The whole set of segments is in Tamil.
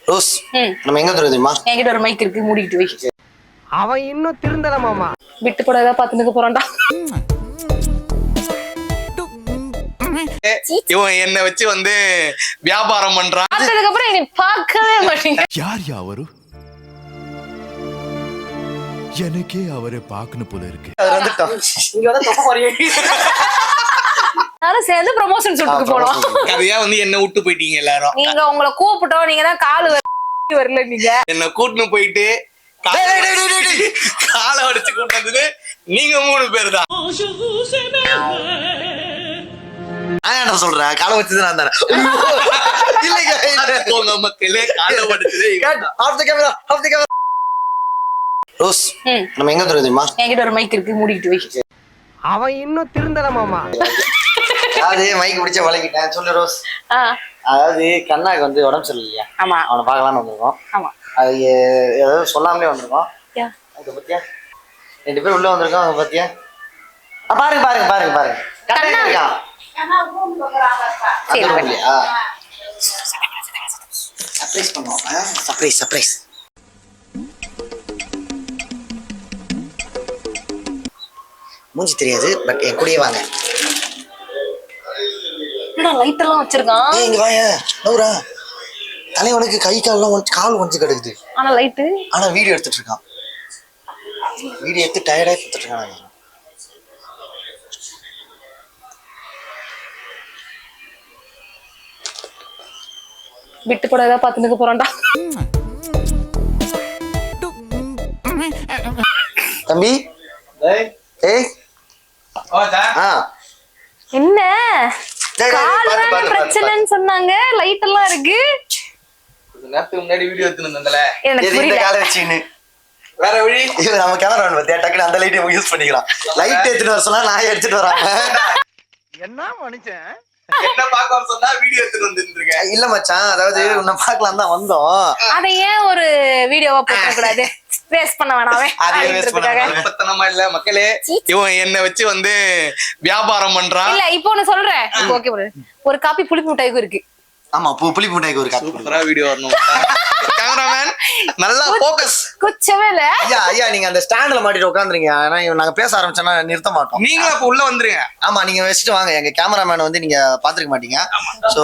ரோஸ் நம்ம எங்க தெரியுமா? என்கிட்ட ஒரு மைக் இருக்கு, மூடிட்டு வை. அவன் இன்னும் திருந்தல மாமா. விட்டு போட ஏதாவது பாத்துக்க போறான்டா. இவன் என்ன வச்சு வந்து வியாபாரம் பண்றான். அதுக்கு அப்புறம் என்னை பார்க்கவே மாட்டீங்க. யார் அவரு? எனக்கே அவரை பார்க்கணும் போல இருக்கு. எல்லாரும் சேர்ந்து ப்ரமோஷன் ஷூட்டுக்கு போனோம். கதையா வந்து என்ன விட்டு போயிட்டீங்க எல்லாரும். நீங்க உங்களை கூப்பிட்டோம், நீங்க தான் காலு வரல. நீங்க என்ன கூட்டுன்னு போயிட்டு காலை அடிச்சு கூட்டது நீங்க 3 பேர் தான். என்ன சொல்றேன்? காலை வச்சது நான் தானே. உங்க மக்களே காலை அடிச்சது. ரோஸ் நம்ம எங்க தெரியுமா? என்கிட்ட ஒரு மைக் இருக்கு, மூடிட்டு வை. அவன் இன்னும் திருந்தல மாமா. அதாவது மைக் பிடிச்ச வளைக்கிட்டேன். சொல்லு ரோஸ். அதாவது கண்ணாக்கு வந்து உடம்பு சரியில்லையா? ஆமா. அவனை பார்க்கலான்னு வந்திருக்கோம். ஆமா. அது ஏதாவது சொல்லாமலே வந்திருக்கோம். அது பத்தியா 2 பேர் உள்ள வந்திருக்கோம். அவங்க பத்தியா பாருங்க பாருங்க பாருங்க பாருங்க. கண்ணா இருக்கான். சர்ப்ரைஸ் பண்ணுவோம். Surprise surprise. மூஞ்சி தெரியாது, பட் என் கூடயே வாங்க. லைட் எல்லாம் வச்சிருக்கான். இங்க வாங்க நௌரா. தலைவனுக்கு கை கால் கொஞ்சம் கிடக்குது. ஆனா லைட்டு. ஆனா வீடியோ எடுத்துட்டு இருக்கான். வீடியோ எடுத்து டயர்டா எடுத்துட்டு இருக்கான். விட்டு போட ஏதாவது பாத்துக்க போறான்டா. தம்பி ஏய் என்ன கால் பிரச்சனைன்னு சொன்னாங்க. லைட் எல்லாம் இருக்கு. நேரத்துக்கு முன்னாடி வீடியோ எடுத்துனதுல எனக்கு புரியல. காலை வச்சின்னு வேற வழி. நம்ம கேமரா பத்தியா டக்குனு அந்த லைட்டை யூஸ் பண்ணிக்கலாம். லைட் எடுத்துட்டு வர சொன்னா நான் எடுத்துட்டு வராங்க. என்ன மனுஷன்? என்ன பார்க்க சொன்னா வீடியோ எடுத்துட்டு வந்துருக்கேன். இல்ல மச்சான், அதாவது உன்னை பார்க்கலாம் தான் வந்தோம். அதை ஏன் ஒரு வீடியோவா போட கூடாது? வேஸ்ட் பண்ண வேணாமே. பத்தனமா இல்ல மக்களே. இவன் என்ன வச்சு வந்து வியாபாரம் பண்றான். இல்ல இப்போ ஒண்ணு சொல்றேன். ஓகே, ஒரு காப்பி புளிப்பு மிட்டாய்க்கு இருக்கு. ஆமா, புளிப்பு மிட்டாய்க்கு ஒரு காப்பி. சூப்பரா வீடியோ வரணும். கேமராமேன் நல்லா ஃபோக்கஸ். குச்சவே இல்ல. ஐயா நீங்க அந்த ஸ்டாண்ட்ல மாட்டிட்டு உட்காந்துறீங்க. ஆனா நாங்க பேச ஆரம்பிச்சோம்னா நிறுத்த மாட்டோம். நீங்களும் அப்ப உள்ள வந்துருங்க. ஆமா, நீங்க வச்சுட்டு வாங்க. எங்க கேமராமேன் வந்து நீங்க பாத்துக்க மாட்டீங்க. சோ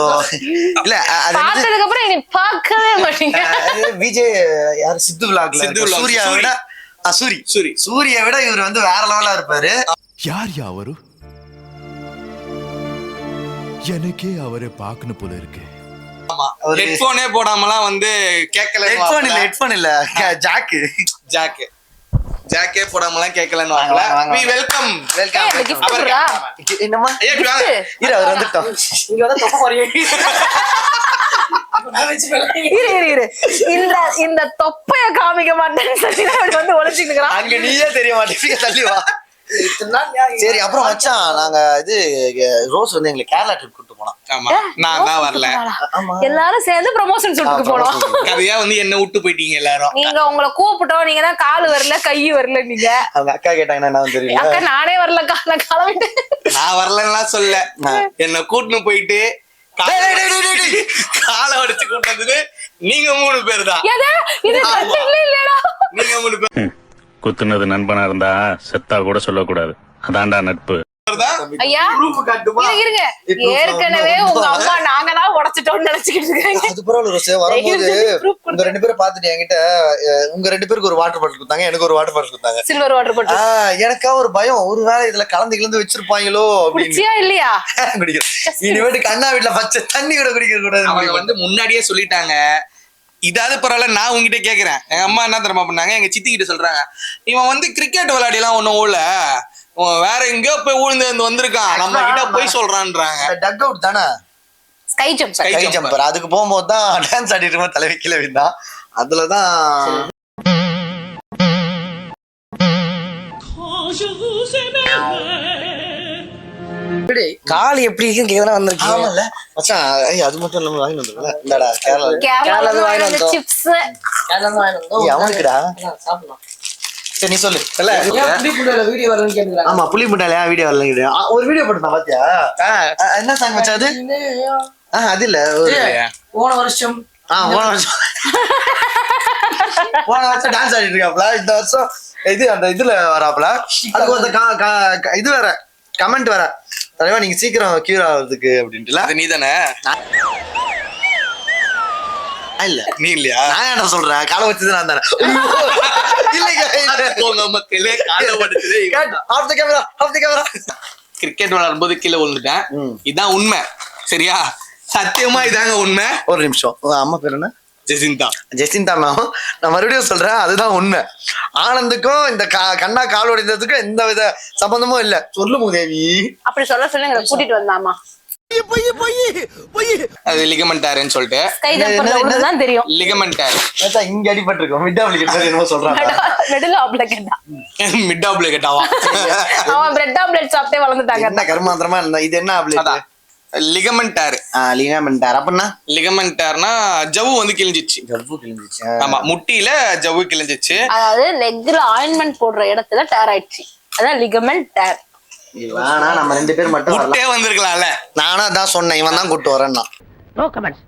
இல்ல அது பார்த்ததுக்கு அப்புறம் என்னை பார்க்கவே மாட்டீங்க. விஜய் யார் சித்து விலாக்ல சூர்யா விட சூர்யா விட இவர் வந்து வேற லெவலா இருப்பாரு. யார் அவரு? எனக்கே அவரை பார்க்கணும் போல இருக்கு. ஹெட்போனே போடாமலாம் வந்து கேட்கல. ஹெட்போன் இல்ல ஜாக்கே போடாமலாம் கேட்கலன்னு வாங்கல. we welcome என்னமா இரு அவர் வந்துட்டோம். இங்க வந்து தொப்ப போறீங்க. இரு இந்த தொப்பைய காமிக்க மாட்டேன்னு சொல்லி அப்படி வந்து ஒளிச்சிட்டு இருக்கான். அங்க நீயே தெரிய மாட்டேங்க. தள்ளி வா. சரி, அப்புறம் மச்சான் நாங்க இது ரோஸ் வந்து எங்களை கேரளா ட்ரிப் கூட்டு போனோம். ஆமா, நான் தான் வரல. எல்லாரும் சேர்ந்து ப்ரமோஷன் ஷூட்டுக்கு போனோம். கதையா வந்து என்ன விட்டு போயிட்டீங்க எல்லாரும். நீங்க உங்களை கூப்பிட்டோம், நீங்க தான் காலு வரல கை வரல. நீங்க அவங்க அக்கா கேட்டாங்கன்னா என்ன தெரியும்? அக்கா நானே வரல, கிளம்பிட்டு. நான் வரலன்னா சொல்ல, என்ன கூட்டுன்னு போயிட்டு காலை அடிச்சு கூட்டது நீங்க 3 பேர் தான். நீங்க 3 பேர். குத்துனது நண்பனா இருந்தா செத்தா கூட சொல்லக்கூடாது. அதான்டா நட்பு. ஐயா இருங்க, ஏற்கனவே உங்க அம்மா நாங்க தான் உடைச்சிட்டோம்னு நினைச்சுக்கிட்டு இருக்காங்க. அது பரவாயில்ல ரோஸ். வரும்போது உங்க 2 பேரும் பாத்துட்டு என்கிட்ட உங்க 2 பேருக்கு ஒரு வாட்டர் பாட்டில் கொடுத்தாங்க, எனக்கு ஒரு வாட்டர் பாட்டில் கொடுத்தாங்க. Silver water bottle. எனக்கா ஒரு பயம், ஒருவேளை இதுல கலந்து வச்சிருப்பாங்களோ அப்படின்னு. இல்லையா குடிக்கிறேன். இனிமேட்டு கண்ணா வீட்டுல பச்சை தண்ணி கூட குடிக்க கூடாது. அவங்க வந்து முன்னாடியே சொல்லிட்டாங்க. இதாவது பரவாயில்ல, நான் உங்ககிட்ட கேக்குறேன். எங்க அம்மா என்ன தெரியுமா பண்ணாங்க, எங்க சித்தி கிட்ட சொல்றாங்க, இவன் வந்து கிரிக்கெட் விளையாடி எல்லாம் ஒண்ணும் ஓடல, வேற எங்கயோ போய் ஊழ்ந்து வந்திருக்கான், நம்ம கிட்ட போய் சொல்றான்றாங்க. டக் அவுட் தானே, ஸ்கை ஜம்பர். அதுக்கு போகும்போது தான் டான்ஸ் ஆடிட்டு இருக்கும் தலைவி கீழே விழுந்தான். அதுலதான் கால் எப்படி இருக்குன்னு கேக்குறா வந்திருக்கீங்க. ஆமால மச்சான், அது மட்டும் இல்லாம வாங்கி வந்துருக்கல. இந்தடா கேரளா வாங்கி வந்தோம். சிப்ஸ் கேரளா வாங்கி வந்தோம். அவனுக்குடா சாப்பிடலாம். சரி நீ சொல்லு. புலிமுட்டால வீடியோ வரலன்னு கேக்குறாங்க. ஆமா, புலிமுட்டால வீடியோ வரல. ஒரு வீடியோ போட்டுதான் பாத்தியா? என்ன சாங் மச்சான் அது? அது இல்ல, போன வருஷம் போன வருஷம் டான்ஸ் ஆடிட்டு இருக்காப்ல, இந்த வருஷம் இது அந்த இதுல வராப்ல. அதுக்கு ஒரு இது வேற கமெண்ட் வேற, தலைவா நீங்க சீக்கிரம் கியூர் ஆகுறதுக்கு அப்படின்ட்டுல. அது நீ தானே? இல்ல நீ இல்லையா? நான் என்ன சொல்றேன், காலை வச்சது நான் தானே. மக்களே காலை வச்சது கிரிக்கெட் விளையாடும்போது கீழே விழுந்துட்டேன். இதான் உண்மை, சரியா? சத்தியமா இதாங்க உண்மை. ஒரு நிமிஷம், அம்மா பேர் என்ன? ஜெசிந்தா. ஜெசிந்தா மேம். நான் மறுபடியும் சொல்றேன், அதுதான் உண்மை. ஆனந்துக்கும் இந்த கண்ணா கால் உடைந்ததுக்கும் எந்த வித சம்பந்தமும் இல்ல. சொல்லு மூதேவி. அப்படி சொல்லுங்க, கூட்டிட்டு வந்தாமா. அது லிகமெண்டாருன்னு சொல்லிட்டு கைதான் தெரியும். லிகமெண்டார் இங்க அடிபட்டிருக்கோம். மிட் ஆப்ளிகேட் என்னமோ சொல்றாங்க. மிடில் ஆப்ளிகேட்டா? மிட் ஆப்ளிகேட்டாவா? அவன் பிரெட் ஆம்லெட் சாப்பிட்டே வளர்ந்துட்டாங்க. என்ன கர்மாந்திரமா இருந்தா இது என்ன ஆப்ளிகேட்? லிகமெண்டார். லிகமெண்டார் அப்படின்னா? லிகமெண்டார்னா ஜவ்வு வந்து கிழிஞ்சிச்சு. ஜவ்வு கிழிஞ்சிச்சு. ஆமா, முட்டியில ஜவ்வு கிழிஞ்சிச்சு. அதாவது லெக்ல ஆயின்மெண்ட் போடுற இடத்துல டேர் ஆயிடுச்சு. அதான் லிகமெண்ட் டேர். ஆனா நம்ம 2 பேர் மட்டும் முட்டே வந்திருக்கலாம்ல. நானா தான் சொன்னேன், இவன் தான் கூட்டு வரேன்னா. No comments,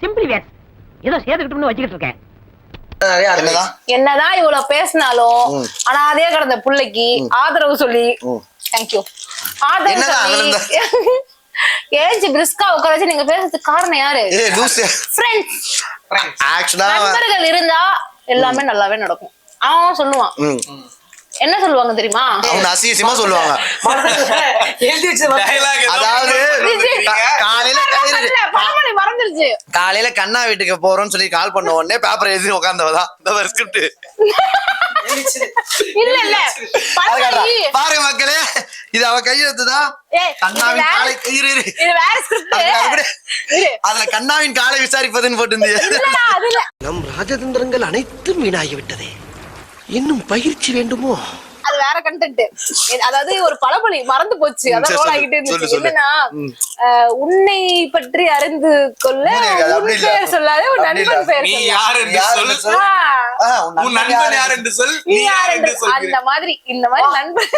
simply waste. ஏதோ சேர்த்துக்கிட்டோம்னு வச்சுக்கிட்டு இருக்கேன். என்னதான் இவ்வளவு பேசினாலும் ஆனா அதே கடந்த புள்ளைக்கு ஆதரவு சொல்லி தேங்க்யூ ஆதரவு சொல்லி ஏஞ்சி பிரிஸ்கா உட்கார வச்சு நீங்க பேசுறதுக்கு காரணம் யாரு? நண்பர்கள் இருந்தா எல்லாமே நல்லாவே நடக்கும். அவன் சொல்லுவான், என்ன சொல்லுவாங்க தெரியுமா? அவங்க அசிங்கமா சொல்லுவாங்க. அதாவது மறந்துருச்சு. காலையில கண்ணா வீட்டுக்கு போறோம்னு சொல்லி கால் பண்ண உடனே பேப்பர் எழுதி உட்கார்ந்தவதான் இந்த ஸ்கிரிப்ட். இல்ல இல்ல பாருங்க மக்களே, இது அவ கையெழுத்துதான். கண்ணாவின் காலை அதுல கண்ணாவின் காலை விசாரிப்பதுன்னு போட்டு. நம் ராஜதந்திரங்கள் அனைத்தும் வீணாகிவிட்டதே, இன்னும் பயிற்சி வேண்டுமோ? அது வேற கண்டென்ட். அதாவது ஒரு பழமொழி மறந்து போச்சு, அதான் ரோல் ஆகிட்டு இருந்துச்சு. என்னன்னா, உன்னை பற்றி அறிந்து கொள்ள உன் பெயர் சொல்லாத உன் நண்பன் பெயர் நீ யார் என்று சொல், உன் நண்பன் யார் என்று சொல், நீ யார் என்று சொல். அந்த மாதிரி இந்த மாதிரி நண்பன்.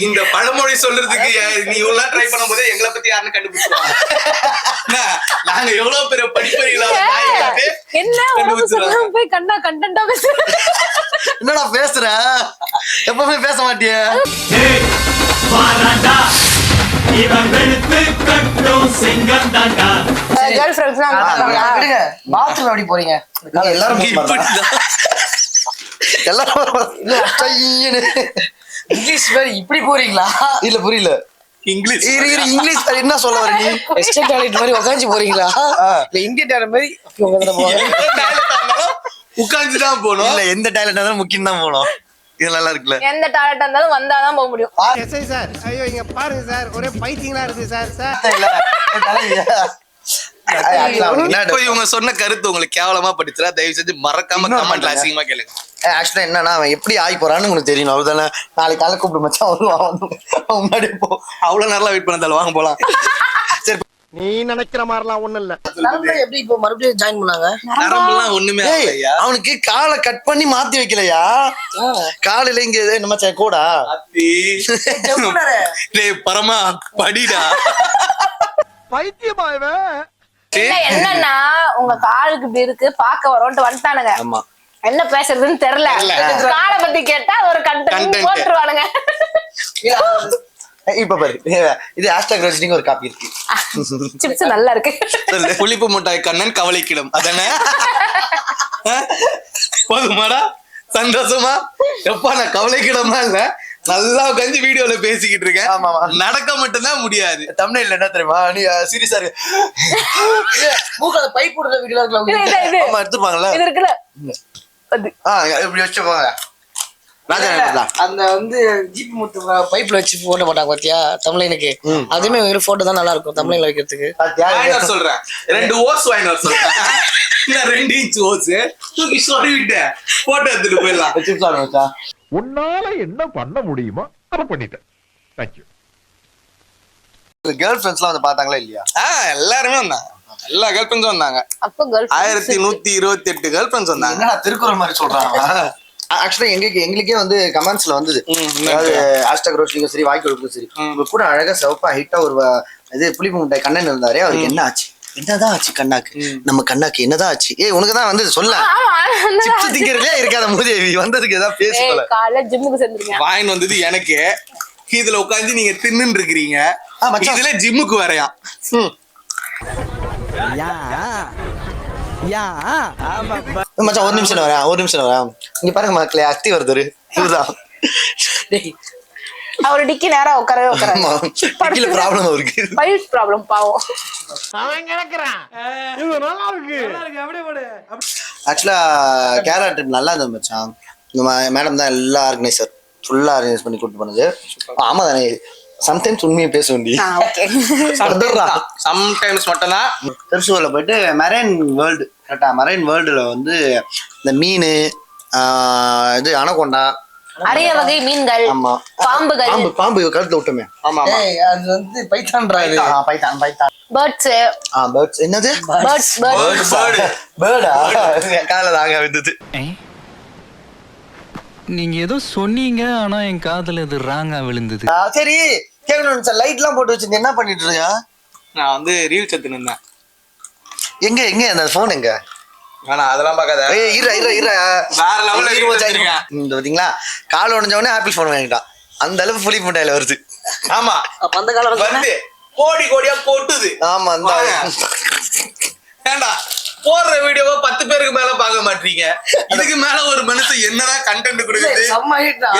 இந்த பழமொழி சொல்றதுக்கு நீ இவ்வளவு ட்ரை பண்ணும்போது எங்களை பத்தி யாருன்னு கண்டுபிடிச்சிருவாங்க. நாங்க எவ்வளவு பெரிய படிப்பறிகளா என்ன போய் கண்டா கண்டென்ட்டா பேசுற. என்னடா பேசுற, எப்பவுமே பேச மாட்டிய. கேர்ள் ஃப்ரெண்ட்ஸ்லாம் பாத்ரூம் எப்படி போறீங்க? எல்லாரும் இங்கிலீஷ் மாதிரி இப்படி போறீங்களா? இல்ல புரியல. இங்கிலீஷ் இங்கிலீஷ் என்ன சொல்ல வர நீ? வெஸ்டர்ன் டாய்லெட் மாதிரி உட்காந்து போறீங்களா? இல்ல இந்தியன் டாய்லெட் மாதிரி உட்காந்துதான் போனோம். இல்ல எந்த டாய்லெட் இருந்தாலும் முக்கியம் தான் போனோம். இது நல்லா இருக்குல்ல. எந்த டாய்லெட் இருந்தாலும் வந்தாதான் போக முடியும். எஸ்ஐ சார், ஐயோ இங்க பாருங்க சார், ஒரே பைத்தியங்களா இருக்கு சார். இப்போ இவங்க சொன்ன கருத்து உங்களுக்கு கேவலமா படிச்சுரா, தயவு செஞ்சு மறக்காம கமெண்ட்ல அசிங்கமா கேளுங்க. ஆக்சுவலா என்னன்னா, அவன் எப்படி ஆகி போறான்னு உங்களுக்கு தெரியணும். அவ்வளவுதானே. நாளைக்கு காலை கூப்பிடு மச்சான், வருவான். முன்னாடி போ. அவ்வளவு நேரம் வெயிட் பண்ணதால வாங்க போலாம். சரி, நீ நினைக்கிற மாதிரிலாம் ஒண்ணும் இல்ல. எப்படி இப்போ மறுபடியும் ஜாயின் பண்ணாங்க? நரம்புலாம் ஒண்ணுமே இல்லையா? அவனுக்கு காலை கட் பண்ணி மாத்தி வைக்கலையா? காலையில இங்க நம்ம கூடா டேய் பரமா படிடா. பைத்தியமாயவன் என்னன்னா, உங்க காலுக்கு இப்படி இருக்கு பாக்க வரோன்ட்டு வந்துட்டானுங்க. ஆமா, என்ன பேசுறதுன்னு தெரியல. காலை பத்தி கேட்டா ஒரு கண்டென்ட் போட்டுருவானுங்க. இப்ப பாரு, இது ஹேஷ்டாக் ரோஸ்டிங் ஒரு காப்பி இருக்கு. சிப்ஸ் நல்லா இருக்கு. புளிப்பு முட்டாய் கண்ணன் கவலைக்கிடும் அதானே? போதுமாடா, சந்தோஷமா? எப்பா நான் கவலைக்கிடமா இல்ல, நல்லா உட்காந்து வீடியோல பேசிக்கிட்டு இருக்கேன். நடக்க மட்டும்தான் முடியாது. தமிழ்ல என்ன தெரியுமா, நீ சீரியஸா இருக்கு. மூக்கால பைப் போடுற வீடியோ இருக்குல்ல, ஆமா எடுத்துப்பாங்கல்ல, இது இருக்குல்ல, இப்படி வச்சு போங்க. அந்த வந்து ஜிபி முத்து பைப்ல வச்சு போட மாட்டாங்க பாத்தியா தமிழனுக்கு? அதுமே ஒரு போட்டோ தான் நல்லா இருக்கும் தமிழ்ல வைக்கிறதுக்கு. சொல்றேன் 2 ஓஸ் வாங்கி வர சொல்றேன். 2 இன்ச் ஓஸ் தூக்கி சொருவிட்ட போட்டோ எடுத்துட்டு போயிடலாம். உன்னால என்ன பண்ண முடியுமோ அதை பண்ணிட்டேன். தேங்க்யூ. கேர்ள் ஃப்ரெண்ட்ஸ்லாம் வந்து பார்த்தாங்களா இல்லையா? எல்லாருமே வந்தாங்க, எல்லா கேர்ள் ஃப்ரெண்ட்ஸும் வந்தாங்க. அப்போ கேர்ள் 1128 கேர்ள் ஃப்ரெண்ட்ஸ் வந்தாங்க. என்ன திருக்குறள் மாதிரி சொல்றாங்க. ஆக்சுவலா எங்களுக்கே வந்து கமெண்ட்ஸ்ல வந்தது, அதாவது ஹேஷ்டாக் ரோஸ்டிங்கும் சரி, வாய்க்கொழுப்பும் சரி, உங்க கூட அழகா சிவப்பா ஹைட்டா ஒரு இது புளிப்பு முட்டாய் கண்ணன் இருந்தாரே, அவருக்கு என்ன ஆச்சு? என்னதான் ஆச்சு கண்ணாக்கு, நம்ம கண்ணாக்கு என்னதான் ஆச்சு? உனக்கு தான் வந்து சொல்ல சிப்ஸ் திங்கிறதுலே இருக்காத மூதேவி, வந்ததுக்கு ஏதாவது பேசி போல. காலைல ஜிம்முக்கு சேர்ந்துருக்கேன். வாயின் வந்தது எனக்கு, இதுல உட்காந்து நீங்க தின்னுன்னு இருக்கிறீங்க, இதுல ஜிம்முக்கு வரையா. மச்சான் ஒரு நிமிஷம் வரேன். இங்க பாருங்க மக்களே, அத்தி வருது இதுதான். அவரு டிக்கி நேரா உட்காரவே ப்ராப்ளம் இருக்கு, பைல்ஸ் ப்ராப்ளம் பாவம். ஆக்சுவலா கேரளா ட்ரிப் நல்லா இருந்தது மச்சான். இந்த மேடம் தான் எல்லா ஆர்கனைசர் ஃபுல்லா ஆர்கனைஸ் பண்ணி கூட்டு போனது. ஆமா தானே, சம்டைம்ஸ் உண்மையை பேச வேண்டி, சம்டைம்ஸ் மட்டும்தான். திருச்சூர்ல போயிட்டு மெரைன் வேர்ல்டு, கரெக்டா மெரைன் வேர்ல்டுல வந்து இந்த மீன், இது அனகொண்டா, அரிய வகை மீன்கள், ஆமா பாம்புகள், பாம்பு கழுத்துல விட்டுமே, ஆமா அது வந்து பைத்தான்றாரு. Python birds, birds. என்னது பேர்டா? கால தாங்க வந்தது. நீங்க ஏதோ சொன்னீங்க, ஆனா என் காதுல இது ராங்கா விழுந்தது. சரி கேட்கணும் சார், லைட் எல்லாம் போட்டு வச்சிருந்தேன், என்ன பண்ணிட்டு இருக்க? நான் வந்து ரீல்ஸ் எடுத்துன்னு இருந்தேன். எங்க அந்த போன் எங்க? வேணா அதெல்லாம் பார்க்காத. வேற லெவல்ல இந்த பாத்தீங்களா, கால் உடஞ்ச உடனே ஆப்பிள் போன் வாங்கிட்டான், அந்த அளவுக்கு புலி முட்டையில வருது. ஆமா, அப்ப அந்த காலம் வந்து கோடி கோடியா போட்டுது. ஆமா, அந்த ஏண்டா போடுற வீடியோவை 10 பேருக்கு மேல பார்க்க மாட்டீங்க, இதுக்கு மேல ஒரு மனுஷன் என்னதான் கண்டென்ட் கொடுக்குது,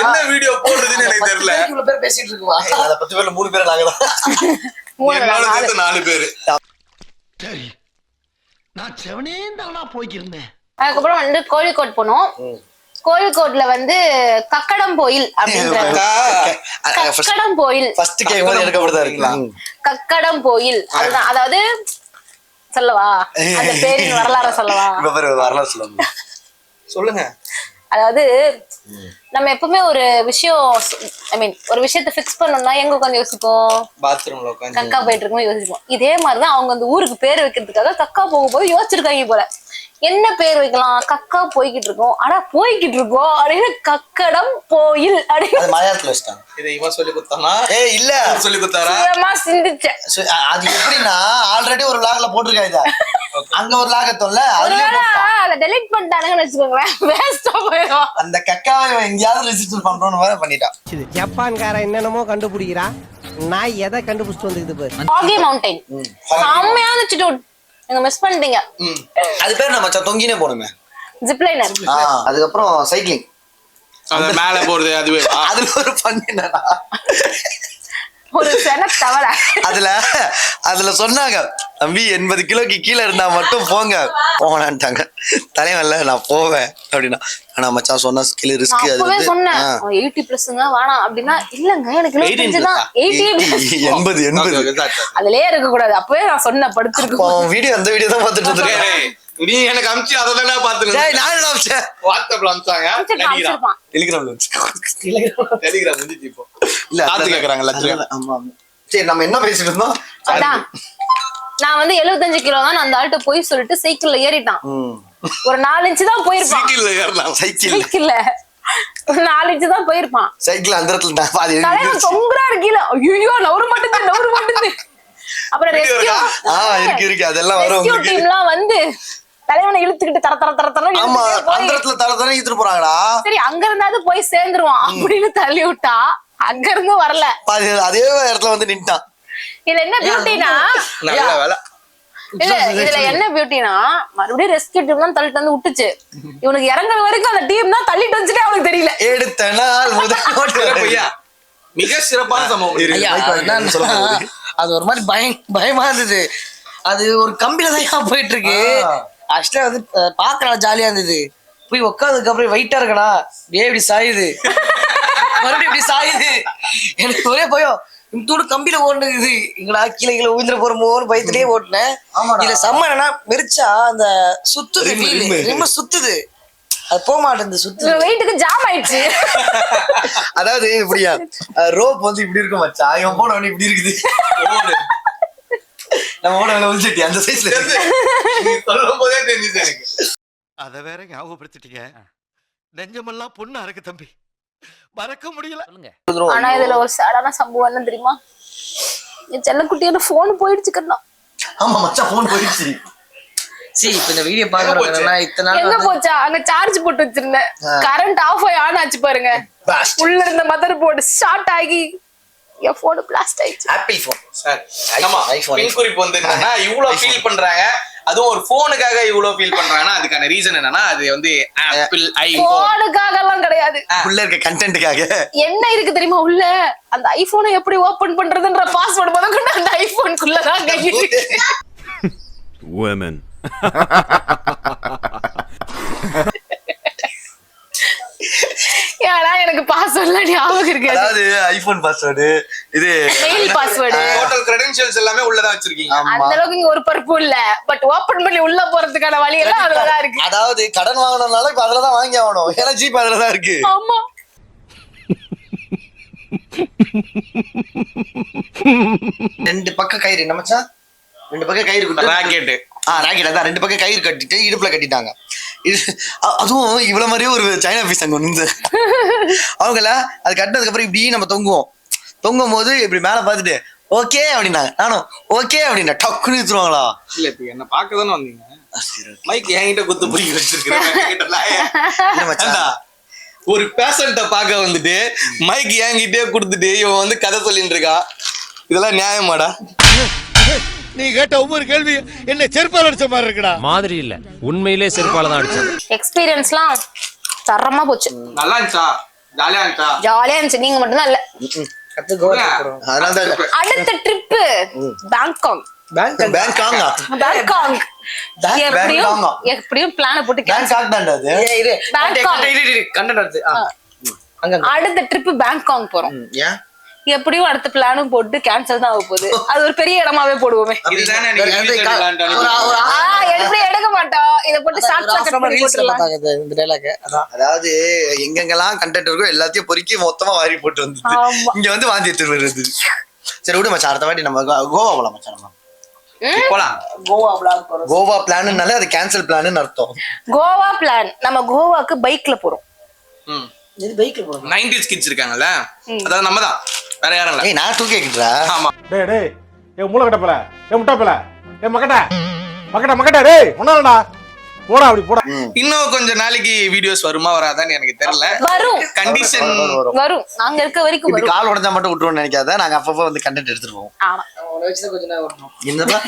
என்ன வீடியோ போடுறதுன்னு எனக்கு தெரியல. இவ்வளவு பேர் பேசிட்டு இருக்குவா, 10 பேர்ல 3 பேர் நாங்க என்னோட சேர்த்து 4 பேரு. சரி, நான் செவனே தானா போய்க்கிருந்தேன். அதுக்கப்புறம் வந்து கோழிக்கோட் போனோம். கோழிக்கோட்ல வந்து கக்கடம் கோயில் அப்படின்ற கக்கடம் கோயில் ஃபர்ஸ்ட் கேக்கும்போது எடுக்கப்படுதா இருக்கலாம். கக்கடம் கோயில் அதுதான். அதாவது சொல்லவா அந்த பேரின் வரலாறு சொல்லவா? வரலாறு சொல்லுங்க. அதாவது நம்ம எப்பவுமே ஒரு விஷயம், ஐ மீன் ஒரு விஷயத்த ஃபிக்ஸ் பண்ணோம்னா எங்க உட்காந்து யோசிப்போம்? பாத்ரூம்ல உட்காந்து கக்கா போயிட்டு இருக்கும்போது யோசிப்போம். இதே மாதிரிதான் அவங்க அந்த ஊருக்கு பேர் வைக்கிறதுக்காக கக்கா போகும்போது யோசிச்சிருக்காங்க போல, என்ன பேர் வைக்கலாம், கக்கா போய்கிட்டு இருக்கோம், ஆனா போய்கிட்டு இருக்கோம் அப்படின்னு கக்கடம் கோயில் அப்படின்னு மலையாளத்துல வச்சிட்டாங்க. இதை இவன் சொல்லி கொடுத்தானா? இல்ல சொல்லி கொடுத்தாரா? சிந்திச்சேன். அது எப்படின்னா ஆல்ரெடி ஒரு லாக்ல போட்டிருக்கா, இத அங்க ஒரு லாகத்தோம்ல, அதை டெலீட் பண்ணிட்டானுங்கன்னு வச்சுக்கோங்களேன், வேஸ்டா போயிடும். அந்த கக்காவை எங்கேயாவது ரெஜிஸ்டர் பண்றோம்னு வேற பண்ணிட்டான். ஜப்பான்காரன் என்னென்னமோ கண்டுபிடிக்கிறா, நான் எதை கண்டுபிடிச்சிட்டு வந்துருக்குது பாரு. ஆகி மவுண்டைன் செம்மையா இருந்துச்சு டூட், நீங்க மிஸ் பண்ணிட்டீங்க. அது பேர் நம்ம தொங்கினே போணுமே, ஜிப் லைனர். அதுக்கப்புறம் சைக்கிளிங், அது மேல போறது. அதுவே அதுல ஒரு பண்ணு என்னன்னா, ஒரு சென தவற அதுல சொன்னாங்க, தம்பி 80 கிலோக்கு கீழே இருந்தா மட்டும் போங்கன்ட்டாங்க. தலைவன்ல நான் போவேன் அப்படின்னா, ஆனா மச்சான் சொன்ன ஸ்கில் ரிஸ்க். அப்பவே சொன்னேன் 80+ வேணாம் அப்படின்னா, இல்லங்க எனக்கு 75 தான். 80 அதுலயே இருக்க கூடாது. அப்பவே நான் சொன்ன படுத்துருக்கு வீடியோ, அந்த வீடியோ தான் பாத்துட்டு இருக்கேன். நீ எனக்கு அமிச்சு அதெல்லாம் பாத்துருக்கேன். நான் அமிச்சேன், வாட்ஸ்அப்ல அமிச்சாங்க, டெலிகிராம் முடிஞ்சு இப்போ இல்ல காத்து கேக்குறாங்க. ஆமா சரி, நம்ம என்ன பேசிட்டு இருந்தோம்? அதான் நான் வந்து 75 கிலோ தான் அந்த ஆள்கிட்ட போய் சொல்லிட்டு சைக்கிள்ல ஏறிட்டான். ஒரு 4 இன்ச்சு தான் போயிருப்பான். சைக்கிள்ல ஏறலாம், சைக்கிள்ல ஒரு 4 இன்ச்சு தான் போயிருப்பான். சைக்கிள் அந்த இடத்துல பாதி தலைவன் தொங்குறாரு கீழ. ஐயோ நவரு மாட்டேங்குது. அப்புறம் ரெஸ்கியூ இருக்கு அதெல்லாம் வரும். ரெஸ்கியூ டீம்லாம் வந்து தலைவனை இழுத்துக்கிட்டு தர தர தர தர அந்த இடத்துல தர தர இழுத்துட்டு போறாங்கடா. சரி அங்க இருந்தாவது போய் சேர்ந்துருவான் அப்படின்னு தள்ளி விட்டா, அங்க இருந்து வரல, அதே இடத்துல வந்து நின்ட்டான். இதுல என்ன பியூட்டினா, இதுல என்ன பியூட்டினா, மறுபடியும் ரெஸ்கியூ டீம் தான் தள்ளிட்டு வந்து விட்டுச்சு. இவனுக்கு இறங்குற வரைக்கும் அந்த டீம் தான் தள்ளிட்டு வந்துச்சுட்டே அவனுக்கு தெரியல. எடுத்த நாள் முதல் மிக சிறப்பான சம்பவம். அது ஒரு மாதிரி பயமா இருந்தது. அது ஒரு கம்பில தான் போயிட்டு இருக்கு. ஆக்சுவலா வந்து பாக்குறா ஜாலியா இருந்தது. போய் உட்காந்ததுக்கு அப்புறம் வெயிட்டா இருக்கடா, இப்படி சாயுது, மறுபடியும் இப்படி சாயுது. எனக்கு ஒரே பயம், தூடு கம்பியில ஓடுது, எங்களா கீழே உயிர்ந்து போறமோன்னு பயத்திலேயே ஓட்டுனேன். இதுல செம்ம என்னன்னா, மெரிச்சா அந்த சுத்துது, ரொம்ப சுத்துது, அது போக மாட்டேங்குது, சுத்து வெயிட்டுக்கு ஜாம் ஆயிடுச்சு. அதாவது இப்படியா ரோப் வந்து இப்படி இருக்கும் மச்சா, இவன் போன இப்படி இருக்குது. நம்ம ஓட விழுந்துட்டி அந்த சைஸ்ல சொல்லும் போதே தெரிஞ்சுது எனக்கு. அத வேற ஞாபகப்படுத்திட்டீங்க, நெஞ்சமெல்லாம் பொண்ணா இருக்கு தம்பி, மறக்க முடியல. ஆனா இதுல ஒரு சேடான சம்பவம் என்ன தெரியுமா, என் செல்லக்குட்டியோட போன் போயிடுச்சு கண்ணா. ஆமா மச்சான் போன் போயிடுச்சு. இப்ப இந்த வீடியோ பாக்குறவங்க இத்தனை நாள் எங்க போச்சா? அங்க சார்ஜ் போட்டு வச்சிருந்தேன். கரண்ட் ஆஃப் ஆகி ஆன் ஆச்சு பாருங்க. உள்ள இருந்த மதர் போர்டு ஷார்ட் ஆகி என் போன் பிளாஸ்ட் ஆயிடுச்சு. ஆப்பிள் போன் சார் ஆமா பின் குறிப்பு வந்து என்னன்னா இவ்வளவு ஃபீல் பண்றாங்க, அதுவும் ஒரு போனுக்காக இவ்வளவு ஃபீல் பண்றாங்கன்னா அதுக்கான ரீசன் என்னன்னா அது வந்து ஆப்பிள் ஐபோன் போனுக்காக எல்லாம் கிடையாது, உள்ள இருக்க கண்டென்ட்டுக்காக. என்ன இருக்கு தெரியுமா உள்ள? அந்த ஐபோனை எப்படி ஓபன் பண்றதுன்ற பாஸ்வேர்ட் முதல்ல அந்த ஐபோனுக்குள்ளதான் கை இருக்கு. women ஏன்னா எனக்கு பாஸ்வேர்ட்லாம் ஞாபகம் இருக்காது. அதாவது ஐபோன் பாஸ்வேர்டு, இது மெயில் பாஸ்வேர்டு, டோட்டல் கிரெடென்ஷியல்ஸ் எல்லாமே உள்ளதான் வச்சிருக்கீங்க. அந்த அளவுக்கு இங்க ஒரு பருப்பு இல்ல. பட் ஓபன் பண்ணி உள்ள போறதுக்கான வழி எல்லாம் அதுலதான் இருக்கு. அதாவது கடன் வாங்கணும்னால இப்ப அதுலதான் வாங்கி ஆகணும். ஏன்னா ஜிபே அதுலதான் இருக்கு. ஆமா ரெண்டு பக்கம் கயிறு என்ன மச்சான்? ரெண்டு பக்கம் கயிறு கட்டி ராக்கெட் ராக்கெட் அதான் ரெண்டு பக்கம் கயிறு கட்டிட்டு இடுப்புல கட்டிட்டாங்க. அதுவும் இவ்வளவு மாதிரியே ஒரு சைனா பீஸ் அங்க வந்து அவங்கள அது கட்டினதுக்கு அப்புறம் இப்படி நம்ம தொங்கும் போது இப்படி மேல பாத்துட்டு ஓகே அப்படின்னாங்க. நானும் ஓகே அப்படின்னா டக்குன்னு வச்சிருவாங்களா? இல்ல இப்ப என்ன பாக்கதானே வந்தீங்க. மைக் என்கிட்ட குத்து புடிக்க வச்சிருக்கேன். ஒரு பேஷண்ட பாக்க வந்துட்டு மைக் என்கிட்டே கொடுத்துட்டு இவன் வந்து கதை சொல்லிட்டு இருக்கா. இதெல்லாம் நியாயமாடா? நீ கேட்ட ஒவ்வொரு கேள்வி என்ன செருப்பால் அடிச்ச மாதிரி இருக்குடா. மாதிரி இல்ல, உண்மையிலே செருப்பால தான் அடிச்சேன். எக்ஸ்பீரியன்ஸ்லாம் தரமா போச்சு. நல்லா இருந்துச்சா? ஜாலியா இருந்துச்சா? ஜாலியா இருந்துச்சு. நீங்க மட்டும் தான் இல்ல. அதனாலதான் அடுத்த ட்ரிப் பேங்காக். பேங்காக் எப்படியும் பிளான போட்டு அடுத்த ட்ரிப் பேங்காக் போறோம். எப்படியும் அடுத்த பிளானும் போட்டு கேன்சல் தான் ஆக போகுது. அது ஒரு பெரிய இடமாவே போடுவோமே. இதுதானே நீங்க எப்படி எடுக்க மாட்டோம். இத போட்டு அதாவது எங்கெங்கெல்லாம் கண்டென்ட் இருக்கோ எல்லாத்தையும் பொறுக்கி மொத்தமா வாரி போட்டு வந்து இங்க வந்து வாந்தி எடுத்து வருது. சரி விடு மச்சான், அடுத்த வாட்டி நம்ம கோவா போலாம் மச்சான். நம்ம போலாம். கோவா பிளான்னாலே அது கேன்சல் பிளான்னு அர்த்தம். கோவா பிளான். நம்ம கோவாக்கு பைக்ல போறோம். பைக்ல போறோம். 90s கிட்ஸ் இருக்காங்கல்ல, அதாவது நம்ம தான், வேற யாரும் இல்ல. ஏய் நான் தூக்கி கேக்குறா. ஆமா டேய் டேய் ஏ மூளை கட்டப்பல ஏ முட்டப்பல ஏ மக்கட்ட டேய் ஒண்ணாடா போடா அப்படி போடா. இன்னும் கொஞ்ச நாளைக்கு வீடியோஸ் வருமா வராதான்னு எனக்கு தெரியல. வரும் கண்டிஷன் வரும். நாங்க இருக்க வரைக்கும் வரும். கால் உடைஞ்சா மட்டும் விட்டுருவோம்னு நினைக்காத. நாங்க அப்பப்போ வந்து கண்டென்ட் எடுத்துருவோம். ஆமா கொஞ்ச நேரம் வரணும். என்னப்பா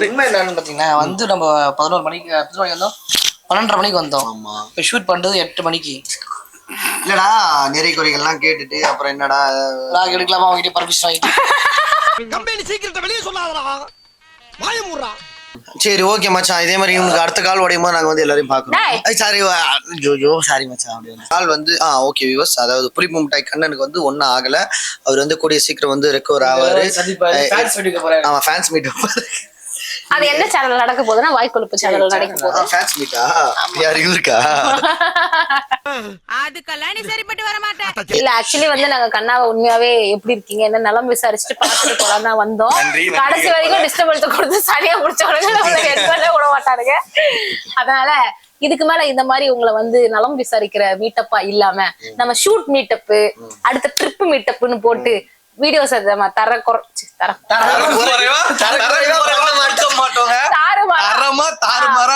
உண்மை என்னன்னு பாத்தீங்கன்னா வந்து நம்ம 11 மணிக்கு வந்தோம், 12:30 மணிக்கு வந்தோம். ஆமா இப்ப ஷூட் பண்றது 8 மணிக்கு. இல்லடா நிறைய குறைகள்லாம் கேட்டுட்டு அப்புறம் என்னடா நான் எடுக்கலாமா அவங்ககிட்ட பர்மிஷன் வாங்கிட்டு கம்பெனி சீக்கிரத்தை வெளியே சொல்லாதடா, வாய மூடுறா. சரி ஓகே மச்சான், இதே மாதிரி உங்களுக்கு அடுத்த கால் உடையும் போது நாங்க வந்து எல்லாரையும் பாக்குறோம். சாரி ஜோஜோ சாரி மச்சான். அப்படி கால் வந்து ஓகே வியூவர்ஸ், அதாவது புளிப்பு மிட்டாய் கண்ணனுக்கு வந்து ஒன்னும் ஆகல. அவர் வந்து கூடிய சீக்கிரம் வந்து ரெக்கவர் ஆவாரு. ஆமா ஃபேன்ஸ் மீட். அது என்ன சேனல் நடக்க போகுதுன்னா வாய்க்கொழுப்பு சேனல் நடக்க போகுது. ஃபேன்ஸ் மீட்டா யார் இருக்கா? அதுக்கெல்லாம் நீ சரிப்பட்டு வர மாட்டேன். இல்ல ஆக்சுவலி வந்து நாங்க கண்ணாவை உண்மையாவே எப்படி இருக்கீங்க என்ன நலம் விசாரிச்சுட்டு பார்த்துட்டு போலாம் தான் வந்தோம். கடைசி வரைக்கும் டிஸ்டர்பன்ஸ் கொடுத்து சரியா முடிச்சவங்க விட மாட்டாருங்க. அதனால இதுக்கு மேல இந்த மாதிரி உங்களை வந்து நலம் விசாரிக்கிற மீட்டப்பா இல்லாம நம்ம ஷூட் மீட்டப், அடுத்த ட்ரிப் மீட்டப்னு போட்டு வீடியோஸ் தாறுமாறா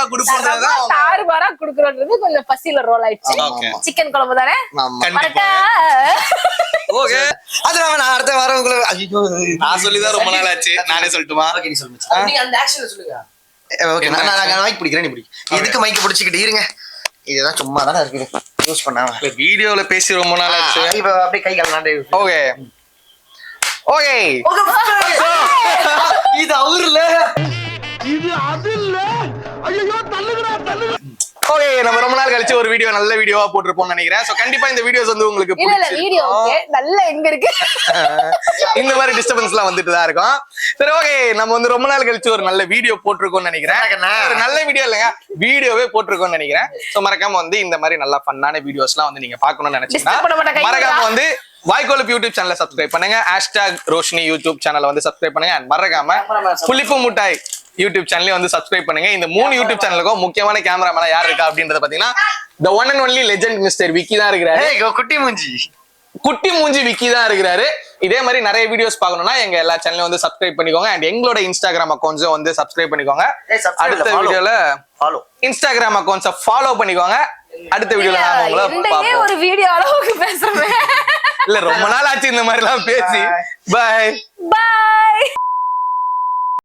குடுக்கறது கொஞ்சம் பசியில ரோல் ஆயிடுச்சு. சிக்கன் குழம்பு தானே. அது நான் அடுத்த வாரம் உங்களை நான் சொல்லிதான் ரொம்ப நாள் ஆச்சு. நானே சொல்லட்டுமா? ஓகே நான் மைக் பிடிக்கிறேன். நீ பிடி. எதுக்கு மைக் பிடிச்சிக்கிட்டு இருங்க, இதுதான் சும்மா தானே இருக்குது யூஸ் பண்ணாம. வீடியோல பேசி ரொம்ப நாள் ஆச்சு. இப்ப அப்படியே கை கால் ஓகே ஓகே இது அவர்ல இது அது இல்ல. ஐயோ தள்ளுங்கடா தள்ளுங்க. ஓகே நம்ம ரொம்ப நாள் கழிச்சு ஒரு வீடியோ நல்ல வீடியோவா போட்டுருப்போம்னு நினைக்கிறேன். சோ கண்டிப்பா இந்த வீடியோஸ் வந்து உங்களுக்கு இல்ல வீடியோ ஓகே நல்ல எங்க இருக்கு இந்த மாதிரி டிஸ்டர்பன்ஸ்லாம் வந்துட்டு தான் இருக்கும். சரி ஓகே நம்ம வந்து ரொம்ப நாள் கழிச்சு ஒரு நல்ல வீடியோ போட்டிருக்கோம்னு நினைக்கிறேன். ஒரு நல்ல வீடியோ இல்லைங்க, வீடியோவே போட்டிருக்கோம்னு நினைக்கிறேன். சோ மறக்காம வந்து இந்த மாதிரி நல்லா ஃபன்னான வீடியோஸ்லாம் வந்து நீங்க பார்க்கணும்னு நினைச்சீங்கன்னா மறக்காம வந்து வாய்க்கொழுப்பு யூடியூப் சேனலை சப்ஸ்கிரைப் பண்ணுங்க. #ரோஷினி யூடியூப் சேனலை வந்து சப்ஸ்கிரைப் பண்ணுங்க. அண்ட் மறக்காம புளிப்பு முட்டாய் யூடியூப் சேனலையும் வந்து சப்ஸ்கிரைப் பண்ணுங்க. இந்த 3 யூடியூப் சேனலுக்கும் முக்கியமான கேமராமேனா யார் இருக்கா அப்படின்றத பாத்தீங்கன்னா the one and only legend mister Vicky தான் இருக்கிறாரு. குட்டி மூஞ்சி குட்டி மூஞ்சி விக்கி தான் இருக்கிறாரு. இதே மாதிரி நிறைய வீடியோஸ் பார்க்கணும்னா எங்க எல்லா சேனலையும் வந்து சப்ஸ்கிரைப் பண்ணிக்கோங்க. அண்ட் எங்களோட இன்ஸ்டாகிராம் அக்கௌண்ட்ஸும் வந்து சப்ஸ்கிரைப் பண்ணிக்கோங்க. அடுத்த வீடியோல இன்ஸ்டாகிராம் அக்கௌண்ட்ஸை ஃபாலோ பண்ணிக்கோங்க. அடுத்த வீடியோல நாம உங்களை பார்ப்போம். ஒரு வீடியோ அளவுக்கு பேசுறேன். இல்ல ரொம்ப நாள் ஆச்சு இந்த மாதிரி எல்லாம் பேசி. Bye by.